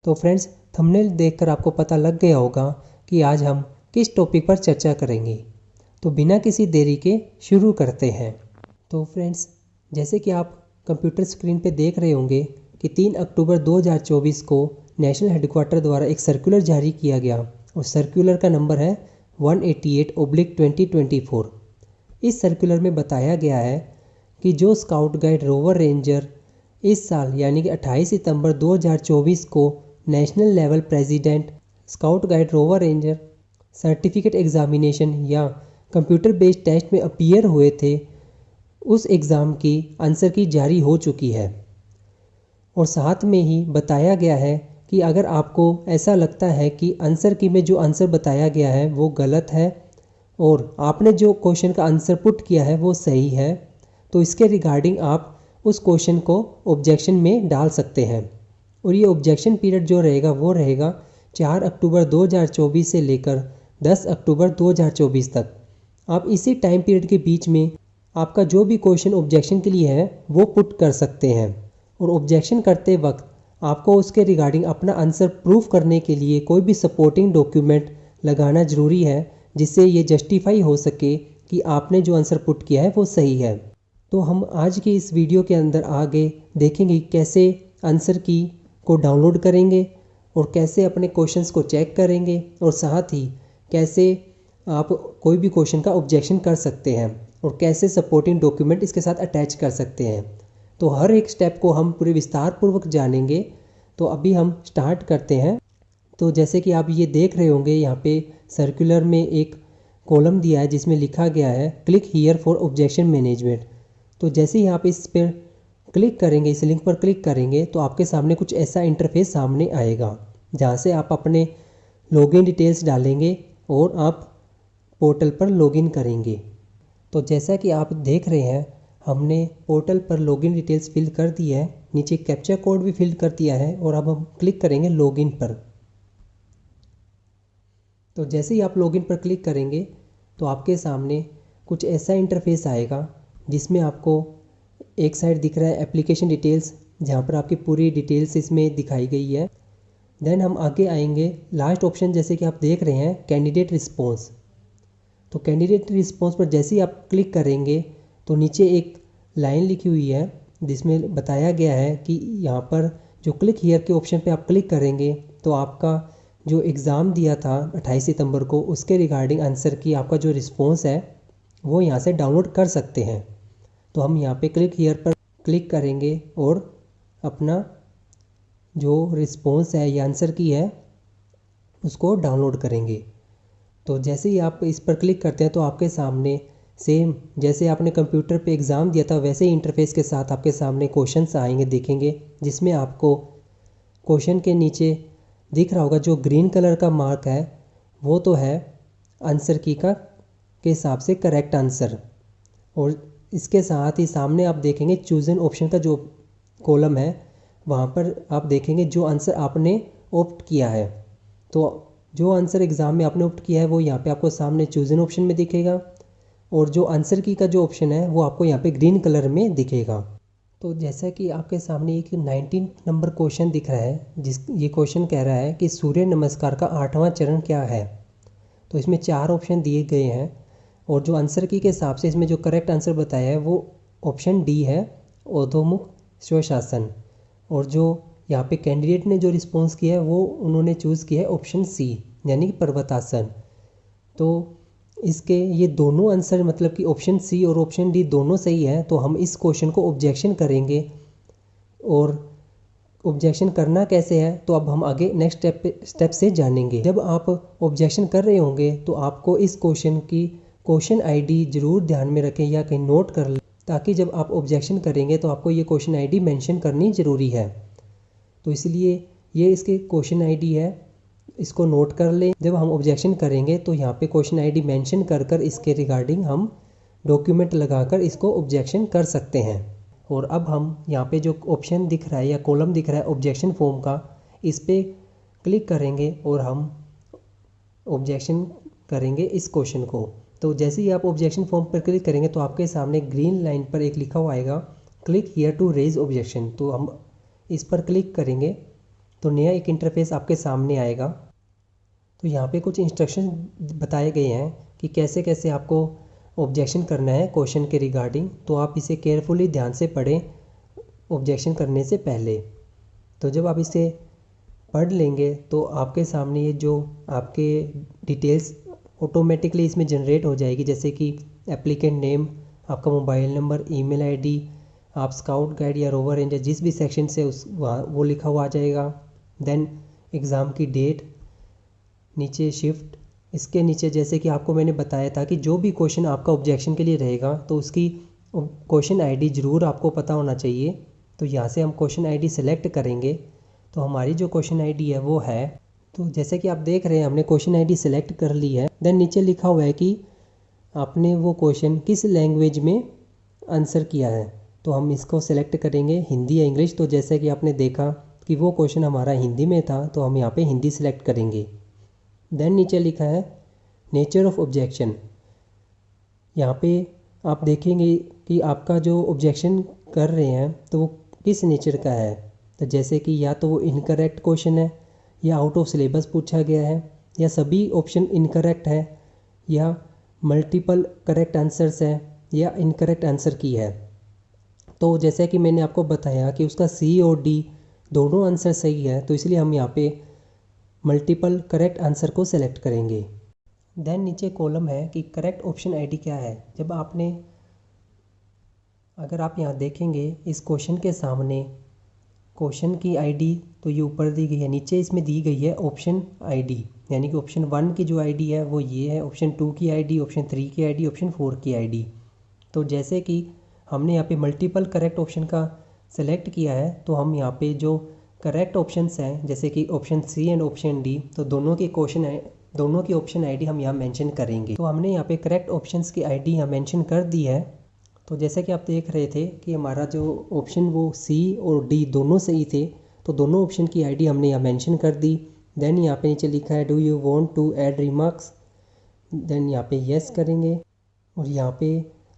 तो friends, thumbnail देखकर आपको पता लग गया होगा कि आज हम किस टॉपिक पर चर्चा करेंगे। तो बिना किसी देरी के शुरू करते हैं। तो फ्रेंड्स, जैसे कि आप कंप्यूटर स्क्रीन पे देख रहे होंगे कि 3 अक्टूबर 2024 को नेशनल हेडक्वार्टर द्वारा एक सर्कुलर जारी किया गया और सर्कुलर का नंबर है 188/2024। इस सर्कुलर में बताया गया है कि जो स्काउट गाइड रोवर रेंजर इस साल यानी कि 28 सितंबर 2024 को national level president scout guide rover ranger certificate examination या कंप्यूटर बेस्ड टेस्ट में अपीयर हुए थे, उस एग्ज़ाम की आंसर की जारी हो चुकी है। और साथ में ही बताया गया है कि अगर आपको ऐसा लगता है कि आंसर की में जो आंसर बताया गया है वो गलत है और आपने जो क्वेश्चन का आंसर पुट किया है वो सही है, तो इसके रिगार्डिंग आप उस क्वेश्चन को ऑब्जेक्शन में डाल सकते हैं। और ये ऑब्जेक्शन पीरियड जो रहेगा वो रहेगा 4 अक्टूबर 2024 से लेकर 10 अक्टूबर 2024 तक। आप इसी टाइम पीरियड के बीच में आपका जो भी क्वेश्चन ऑब्जेक्शन के लिए है वो पुट कर सकते हैं। और ऑब्जेक्शन करते वक्त आपको उसके रिगार्डिंग अपना आंसर प्रूफ करने के लिए कोई भी सपोर्टिंग डॉक्यूमेंट लगाना ज़रूरी है, जिससे ये जस्टिफाई हो सके कि आपने जो आंसर पुट किया है वो सही है। तो हम आज की इस वीडियो के अंदर आगे देखेंगे कैसे आंसर की को डाउनलोड करेंगे और कैसे अपने क्वेश्चंस को चेक करेंगे और साथ ही कैसे आप कोई भी क्वेश्चन का ऑब्जेक्शन कर सकते हैं और कैसे सपोर्टिंग डॉक्यूमेंट इसके साथ अटैच कर सकते हैं। तो हर एक स्टेप को हम पूरे विस्तार पूर्वक जानेंगे। तो अभी हम स्टार्ट करते हैं। तो जैसे कि आप ये देख रहे होंगे, यहाँ पे सर्कुलर में एक कॉलम दिया है जिसमें लिखा गया है click here for objection management. तो जैसे ही आप इस पर क्लिक करेंगे, इस लिंक पर क्लिक करेंगे, तो आपके सामने कुछ ऐसा इंटरफेस सामने आएगा जहाँ से आप अपने लॉगिन डिटेल्स डालेंगे और आप पोर्टल पर लॉगिन करेंगे। तो जैसा कि आप देख रहे हैं, हमने पोर्टल पर लॉगिन डिटेल्स फिल कर दी है, नीचे कैप्चा कोड भी फिल कर दिया है और अब हम क्लिक करेंगे लॉगिन पर। तो जैसे ही आप लॉगिन पर क्लिक करेंगे तो आपके सामने कुछ ऐसा इंटरफेस आएगा जिसमें आपको एक साइड दिख रहा है एप्लीकेशन डिटेल्स, जहाँ पर आपकी पूरी डिटेल्स इसमें दिखाई गई है। देन हम आगे आएंगे, लास्ट ऑप्शन जैसे कि आप देख रहे हैं कैंडिडेट रिस्पॉन्स। तो कैंडिडेट रिस्पॉन्स पर जैसे ही आप क्लिक करेंगे तो नीचे एक लाइन लिखी हुई है जिसमें बताया गया है कि यहाँ पर जो क्लिक हियर के ऑप्शन पे आप क्लिक करेंगे तो आपका जो एग्ज़ाम दिया था 28 सितंबर को, उसके रिगार्डिंग आंसर की आपका जो रिस्पॉन्स है वो यहाँ से डाउनलोड कर सकते हैं। तो हम यहाँ पे क्लिक हियर पर क्लिक करेंगे और अपना जो रिस्पॉन्स है या आंसर की है उसको डाउनलोड करेंगे। तो जैसे ही आप इस पर क्लिक करते हैं तो आपके सामने सेम जैसे आपने कंप्यूटर पे एग्ज़ाम दिया था वैसे ही इंटरफेस के साथ आपके सामने क्वेश्चंस आएंगे दिखेंगे, जिसमें आपको क्वेश्चन के नीचे दिख रहा होगा जो ग्रीन कलर का मार्क है वो तो है आंसर की का के हिसाब से करेक्ट आंसर। और इसके साथ ही सामने आप देखेंगे चूजन ऑप्शन का जो कॉलम है, वहाँ पर आप देखेंगे जो आंसर आपने ऑप्ट किया है। तो जो आंसर एग्ज़ाम में आपने ऑप्ट किया है वो यहाँ पे आपको सामने चूजन ऑप्शन में दिखेगा और जो आंसर की का जो ऑप्शन है वो आपको यहाँ पे ग्रीन कलर में दिखेगा। तो जैसा कि आपके सामने एक 19 नंबर क्वेश्चन दिख रहा है, ये क्वेश्चन कह रहा है कि सूर्य नमस्कार का 8वां चरण क्या है। तो इसमें 4 ऑप्शन दिए गए हैं और जो आंसर की के हिसाब से इसमें जो करेक्ट आंसर बताया है वो ऑप्शन डी है, अधोमुख स्वशासन। और जो यहाँ पे कैंडिडेट ने जो रिस्पॉन्स किया है वो उन्होंने चूज़ किया है ऑप्शन सी यानी कि पर्वतासन। तो इसके ये दोनों आंसर मतलब कि ऑप्शन सी और ऑप्शन डी दोनों सही है। तो हम इस क्वेश्चन को ऑब्जेक्शन करेंगे और ऑब्जेक्शन करना कैसे है तो अब हम आगे नेक्स्ट स्टेप से जानेंगे। जब आप ऑब्जेक्शन कर रहे होंगे तो आपको इस क्वेश्चन की क्वेश्चन आईडी ज़रूर ध्यान में रखें या कहीं नोट कर लें, ताकि जब आप ऑब्जेक्शन करेंगे तो आपको ये क्वेश्चन आईडी मेंशन करनी ज़रूरी है। तो इसलिए ये इसके क्वेश्चन आईडी है, इसको नोट कर लें। जब हम ऑब्जेक्शन करेंगे तो यहाँ पे क्वेश्चन आईडी मेंशन कर इसके रिगार्डिंग हम डॉक्यूमेंट लगाकर इसको ऑब्जेक्शन कर सकते हैं। और अब हम यहाँ पे जो ऑप्शन दिख रहा है या कॉलम दिख रहा है ऑब्जेक्शन फॉर्म का, इस पर क्लिक करेंगे और हम ऑब्जेक्शन करेंगे इस क्वेश्चन को। तो जैसे ही आप ऑब्जेक्शन फॉर्म पर क्लिक करेंगे तो आपके सामने ग्रीन लाइन पर एक लिखा हुआ आएगा click here to raise objection. तो हम इस पर क्लिक करेंगे तो नया एक इंटरफेस आपके सामने आएगा। तो यहाँ पे कुछ इंस्ट्रक्शन बताए गए हैं कि कैसे कैसे आपको ऑब्जेक्शन करना है क्वेश्चन के रिगार्डिंग। तो आप इसे केयरफुली ध्यान से पढ़ें ऑब्जेक्शन करने से पहले। तो जब आप इसे पढ़ लेंगे तो आपके सामने ये जो आपके डिटेल्स ऑटोमेटिकली इसमें जनरेट हो जाएगी, जैसे कि एप्लीकेंट नेम, आपका मोबाइल नंबर, ईमेल आईडी, आप स्काउट गाइड या रोवर रेंजर जिस भी सेक्शन से उस वहाँ वो लिखा हुआ आ जाएगा। देन एग्ज़ाम की डेट, नीचे शिफ्ट, इसके नीचे जैसे कि आपको मैंने बताया था कि जो भी क्वेश्चन आपका ऑब्जेक्शन के लिए रहेगा तो उसकी क्वेश्चन आईडी ज़रूर आपको पता होना चाहिए। तो यहाँ से हम क्वेश्चन आईडी सेलेक्ट करेंगे। तो हमारी जो क्वेश्चन आईडी है वो है, तो जैसे कि आप देख रहे हैं हमने क्वेश्चन आईडी सेलेक्ट कर ली है। देन नीचे लिखा हुआ है कि आपने वो क्वेश्चन किस लैंग्वेज में आंसर किया है। तो हम इसको सेलेक्ट करेंगे हिंदी या इंग्लिश। तो जैसे कि आपने देखा कि वो क्वेश्चन हमारा हिंदी में था तो हम यहाँ पे हिंदी सेलेक्ट करेंगे। देन नीचे लिखा है नेचर ऑफ ऑब्जेक्शन। यहाँ पे आप देखेंगे कि आपका जो ऑब्जेक्शन कर रहे हैं तो वो किस नेचर का है। तो जैसे कि या तो वो इनकरेक्ट क्वेश्चन है, या आउट ऑफ सिलेबस पूछा गया है, या सभी ऑप्शन इनकरेक्ट है, या मल्टीपल करेक्ट आंसर्स है, या इनकरेक्ट आंसर की है। तो जैसे कि मैंने आपको बताया कि उसका सी और डी दोनों आंसर सही है, तो इसलिए हम यहाँ पे मल्टीपल करेक्ट आंसर को सेलेक्ट करेंगे। देन नीचे कॉलम है कि करेक्ट ऑप्शन आईडी क्या है। जब आपने, अगर आप यहाँ देखेंगे इस क्वेश्चन के सामने क्वेश्चन की आईडी तो ये ऊपर दी गई है, नीचे इसमें दी गई है ऑप्शन आईडी, यानी कि ऑप्शन 1 की जो आईडी है वो ये है, ऑप्शन 2 की आईडी, ऑप्शन 3 की आईडी, ऑप्शन 4 की आईडी। तो जैसे कि हमने यहाँ पे मल्टीपल करेक्ट ऑप्शन का सेलेक्ट किया है तो हम यहाँ पे जो करेक्ट ऑप्शंस हैं जैसे कि option C and option D, तो दोनों की ऑप्शन आईडी हम यहाँ मेंशन करेंगे। तो हमने यहाँ पे करेक्ट ऑप्शंस की आईडी यहाँ मेंशन कर दी है। तो जैसे कि आप देख रहे थे कि हमारा जो ऑप्शन वो सी और डी दोनों सही थे, तो दोनों ऑप्शन की आईडी हमने यहाँ मेंशन कर दी। देन यहाँ पे नीचे लिखा है do you want to add remarks. Then यहाँ पे येस करेंगे और यहाँ पे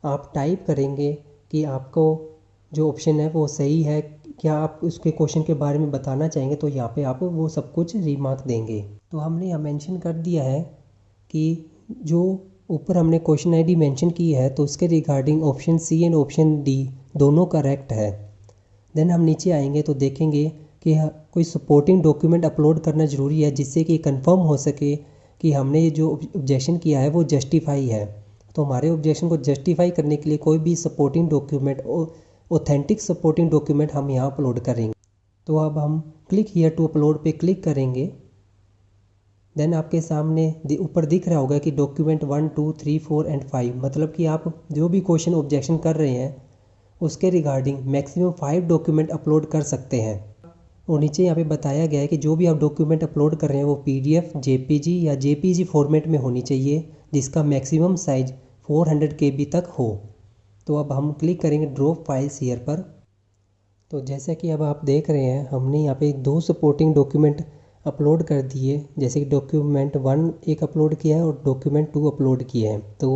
आप टाइप करेंगे कि आपको जो ऑप्शन है वो सही है, क्या आप उसके क्वेश्चन के बारे में बताना चाहेंगे, तो यहाँ पे आप वो सब कुछ रिमार्क देंगे। तो हमने यहाँ मेंशन कर दिया है कि जो ऊपर हमने क्वेश्चन आईडी मेंशन की है तो उसके regarding option C and option D दोनों करेक्ट है। देन हम नीचे आएंगे तो देखेंगे कि कोई सपोर्टिंग डॉक्यूमेंट अपलोड करना ज़रूरी है जिससे कि कंफर्म हो सके कि हमने ये जो ऑब्जेक्शन किया है वो जस्टिफाई है। तो हमारे ऑब्जेक्शन को जस्टिफाई करने के लिए कोई भी supporting document, authentic supporting document हम यहाँ अपलोड करेंगे। तो अब हम क्लिक हियर टू अपलोड पे क्लिक करेंगे। देन आपके सामने ऊपर दिख रहा होगा कि डॉक्यूमेंट 1, 2, 3, 4 एंड 5, मतलब कि आप जो भी क्वेश्चन ऑब्जेक्शन कर रहे हैं उसके रिगार्डिंग मैक्सिमम 5 डॉक्यूमेंट अपलोड कर सकते हैं। और नीचे यहाँ पे बताया गया है कि जो भी आप डॉक्यूमेंट अपलोड कर रहे हैं वो PDF, JPG या JPG फॉर्मेट में होनी चाहिए जिसका मैक्सिमम साइज 400 KB तक हो। तो अब हम क्लिक करेंगे ड्रॉप फाइल्स हियर पर। तो जैसा कि अब आप देख रहे हैं हमने यहाँ पे 2 सपोर्टिंग डॉक्यूमेंट अपलोड कर दिए, जैसे कि डॉक्यूमेंट 1 एक अपलोड किया है और डॉक्यूमेंट 2 अपलोड किए हैं। तो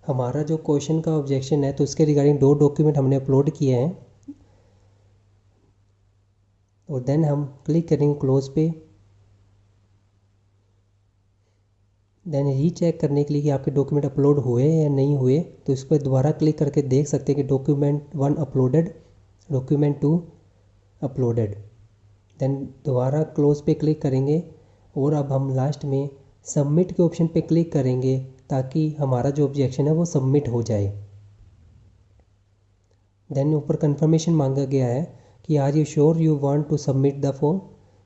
हमारा जो क्वेश्चन का ऑब्जेक्शन है तो उसके रिगार्डिंग 2 डॉक्यूमेंट हमने अपलोड किए हैं। और देन हम क्लिक करेंगे क्लोज पे। देन रीचेक करने के लिए कि आपके डॉक्यूमेंट अपलोड हुए या नहीं हुए, तो इस पर दोबारा क्लिक करके देख सकते हैं कि document 1 uploaded, document 2 uploaded. Then दोबारा क्लोज पे क्लिक करेंगे और अब हम लास्ट में सबमिट के ऑप्शन पे क्लिक करेंगे ताकि हमारा जो ऑब्जेक्शन है वो सबमिट हो जाए। देन ऊपर कंफर्मेशन मांगा गया है कि are you sure you want to submit the form.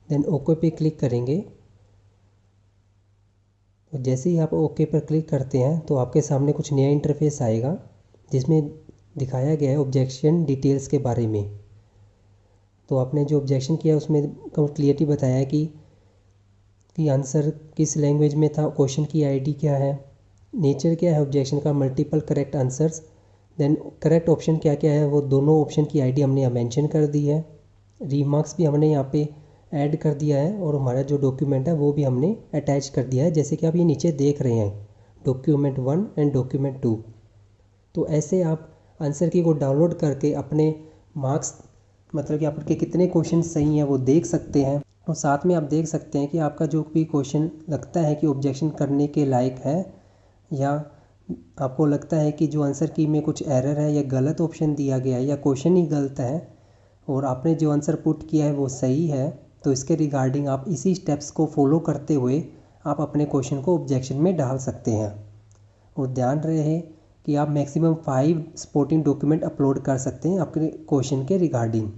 Then okay पे क्लिक करेंगे। तो जैसे ही आप ओके पर क्लिक करते हैं तो आपके सामने कुछ नया इंटरफेस आएगा जिसमें दिखाया गया है ऑब्जेक्शन डिटेल्स के बारे में। तो आपने जो ऑब्जेक्शन किया उसमें क्लियरली बताया है कि आंसर किस लैंग्वेज में था, क्वेश्चन की आईडी क्या है, नेचर क्या है ऑब्जेक्शन का, multiple correct answers, then correct option क्या क्या है वो दोनों ऑप्शन की आईडी हमने यहाँ मेंशन कर दी है। रीमार्क्स भी हमने यहाँ पे ऐड कर दिया है और हमारा जो डॉक्यूमेंट है वो भी हमने अटैच कर दिया है, जैसे कि आप ये नीचे देख रहे हैं डॉक्यूमेंट 1 एंड डॉक्यूमेंट 2। तो ऐसे आप आंसर की को डाउनलोड करके अपने मार्क्स, मतलब कि आपके कितने क्वेश्चन सही हैं वो देख सकते हैं। और साथ में आप देख सकते हैं कि आपका जो भी क्वेश्चन लगता है कि ऑब्जेक्शन करने के लायक है, या आपको लगता है कि जो आंसर की में कुछ एरर है या गलत ऑप्शन दिया गया है या क्वेश्चन ही गलत है और आपने जो आंसर पुट किया है वो सही है, तो इसके रिगार्डिंग आप इसी स्टेप्स को फॉलो करते हुए आप अपने क्वेश्चन को ऑब्जेक्शन में डाल सकते हैं। और ध्यान रहे कि आप मैक्सिमम 5 सपोर्टिंग डॉक्यूमेंट अपलोड कर सकते हैं अपने क्वेश्चन के रिगार्डिंग।